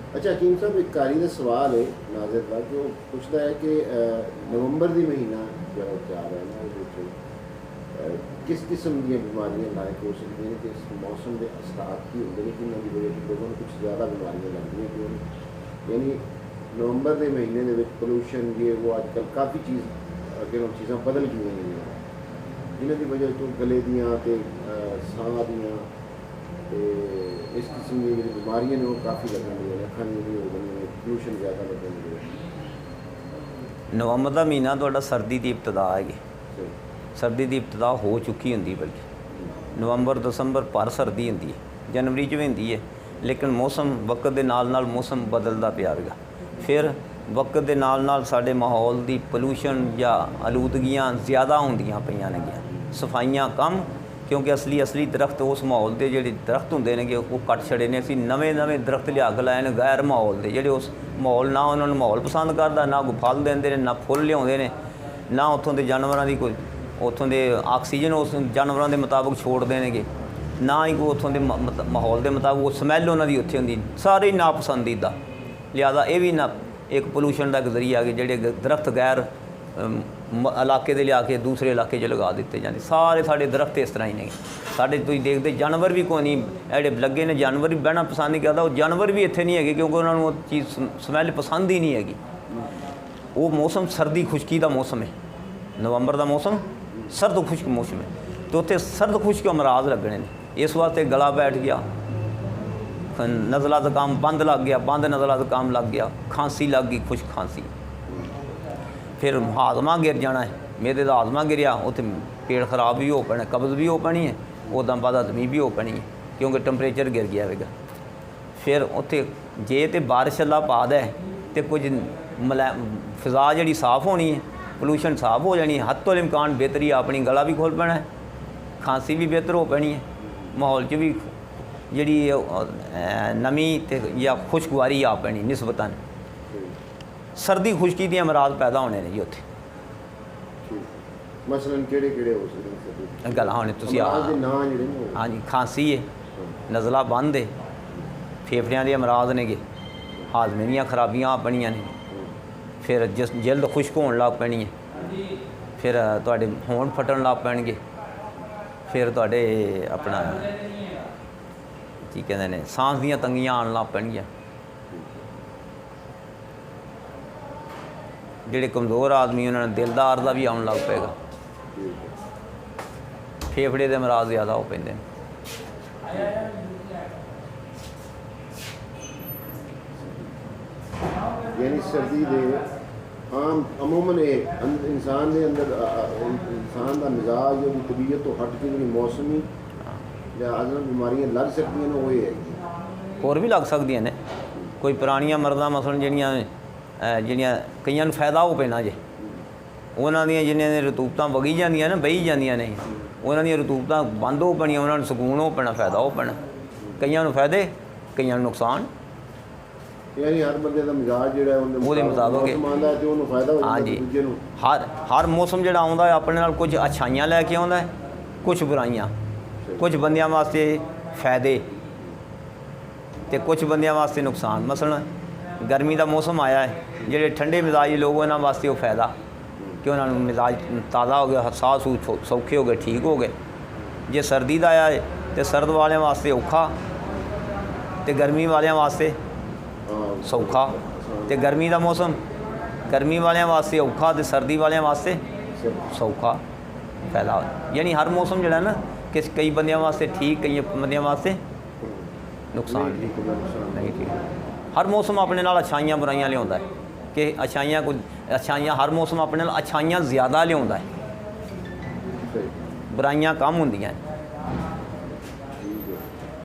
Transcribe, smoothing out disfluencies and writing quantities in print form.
अच्छा हकीम साहब, एक कारी का सवाल है नाज़िर का, जो पूछता है कि नवंबर का महीना जो क्या है ना, किस किस्म दी बीमारियां लायक हो सकती हैं कि इस मौसम के असरात की होंगे कि उन्होंने वजह से लोगों को कुछ ज़्यादा बीमारियां लगती हैं क्यों, यानी नवंबर के महीने के पोल्यूशन ये वो आजकल काफ़ी चीज़ अगर चीज़ा बदल गई हैं जिन्हों की वजह तो गले दियाँ तो साह दियाँ इस किस्म की जी बीमारियां ने वो काफ़ी लगन दी अखा नहीं हो गई, पोल्यूशन ज़्यादा लगन दी। नवंबर का महीना तो सर्दी की इब्तदा है, सर्दी की इब्तदा हो चुकी होंगी, बल्कि नवंबर दसंबर भर सर्दी होंगी है, जनवरी भी होंगी है, लेकिन मौसम वक्त के नाल नाल मौसम बदलता पिया है। फिर वक्त के नाल नाल साडे माहौल की पोल्यूशन या आलूदगियाँ ज़्यादा होंदियां पईयां नेगियां, सफाइयां कम, क्योंकि असली दरख्त उस माहौल के जोड़े दरख्त होंगे ने वो कट छड़े ने, असीं नवे दरख्त लिया के लाए ने गैर माहौल के जोड़े उस माहौल ना उन्होंने माहौल पसंद करता, ना कोई फल देंदे ने, ना फुल लियाउंदे ने, ना उत्थों के जानवरों की कोई उत्थों के आक्सीजन उस जानवरों के मुताबिक छोड़ते हैं, ना ही कोई उत्थों के माहौल के मुताबिक वो समैल उन्होंने उत्थे होंदी, सारे नापसंदीदा। लिहाजा ये भी ना एक पोल्यूशन का एक जरिया कि जोड़े दरख्त गैर इलाके दे लिया के दूसरे इलाके लगा दिते जाते, सारे साढ़े दरख्त इस तरह ही नहीं। साढ़े तुसीं देखते जानवर भी कोई नहीं एडे लगे ने, जानवर भी बहना पसंद नहीं करता, वो जानवर भी इत्थे नहीं है क्योंकि उन्होंने वो चीज़ समैल पसंद ही नहीं हैगी। वो मौसम सर्दी खुशकी का मौसम है, नवंबर का मौसम सर्द खुश्क मौसम है, तो उत्थे सर्द खुश्क अमराज लगने ने, इस वास्ते गला बैठ गया, नज़ला ज़ुकाम बंद लग गया, बंद नज़ला ज़ुकाम लग गया, खांसी लग गई, खुश्क खांसी, फिर हाजमा गिर जाना है, मेरे का हाजमा गिरया उत्थे पेट खराब भी हो पैना, कब्ज़ भी हो पैनी है, उदा बाद हजमी भी हो पैनी है क्योंकि टैंपरेचर गिर गया होगा। फिर उत्थे जे तो बारिश अल्लाह पा दे तो कुछ फिज़ा जी साफ़ होनी है, पोल्यूशन साफ़ हो जानी है, हद तो इम्कान बेहतरी अपनी, गला भी खोल पैना है, खांसी भी बेहतर हो पैनी है, माहौल च भी जी नमी या खुशगवारी आ पैनी निस्बतन, सर्दी खुशकी के अमराज पैदा होने ने जी उत्थे। मसलन किहड़े हो सकदे गला होने तुसीं हाँ जी, खांसी है, नज़ला बंद है, फेफड़ियां दे अमराज ने, हाजमे दियां खराबियां आ पैणियां ने, फिर जिल्द खुश्क होने लग पैनी है, फिर तुहाडे होंठ फटन लग पैणगे, फिर तुहाडे अपना की कहते हैं सांस दियां तंगियां आन लग पैणगियां, ਜਿਹੜੇ कमज़ोर आदमी उन्होंने दिलदार का भी आने लग पेगा, फेफड़े के अमराज ज़्यादा हो पेंदे ने। यानी सर्दी दे आम अमूमन इंसान के अंदर इंसान का मिजाज जो तबीयत तो हट के जी मौसमी या अदर बीमारियां लग सकती हैं, वो है होर भी लग सकदियां ने, कोई पुरानियां मरदा मसलन ਜਿਹੜੀਆਂ कईयां नूं फायदा हो पैना जे, उन्हां ਦੀਆਂ जिन्नियां रतूबतां वगी जांदियां ना बही जांदियां ने, उन्हां ਦੀਆਂ रतूबतां बंद हो पैणियां, उन्हां नूं सकून हो पैना, फायदा हो पैना, कईयां नूं फायदे कईयां नूं नुकसान। यानी हर बंदे का मिजाज जिहड़ा ਉਹਦੇ ਮੁਤਾਬਕ जो उन्होंने फायदा हो हाँ जी, दूजे नूं हर मौसम जिहड़ा आउंदा है अपने नाल कुछ अच्छाइयां लैके आउंदा है, कुछ बुराइयां, कुछ बंदियां वास्ते फायदे तो कुछ बंदियां वास्ते नुकसान। मसलन गर्मी का मौसम आया है, जोड़े ठंडे मिजाजी लोग उन्होंने वास्ते वो फायदा कि उन्होंने मिजाज ताज़ा हो गया, साह सूह सौखे हो गए, ठीक हो गए। जे सर्दी का आया है तो सर्द वाले वास्ते औखा, तो गर्मी वाले वास्ते सौखा, तो गर्मी का मौसम गर्मी वाले वास्ते औखा, तो सर्दी वाले वास्ते सौखा फायदा। यानी हर मौसम जोड़ा ना कि कई बंदियां वास्ते ठीक, कई बंदियां वास्ते नुकसान नहीं ठीक। हर मौसम अपने नाल अच्छाइयां बुराइयां लियाउंदा है कि अच्छाइयां कुछ अच्छाइयां, हर मौसम अपने नाल अच्छाइयां ज़्यादा लियाउंदा है, बुराइयां कम होंदियां।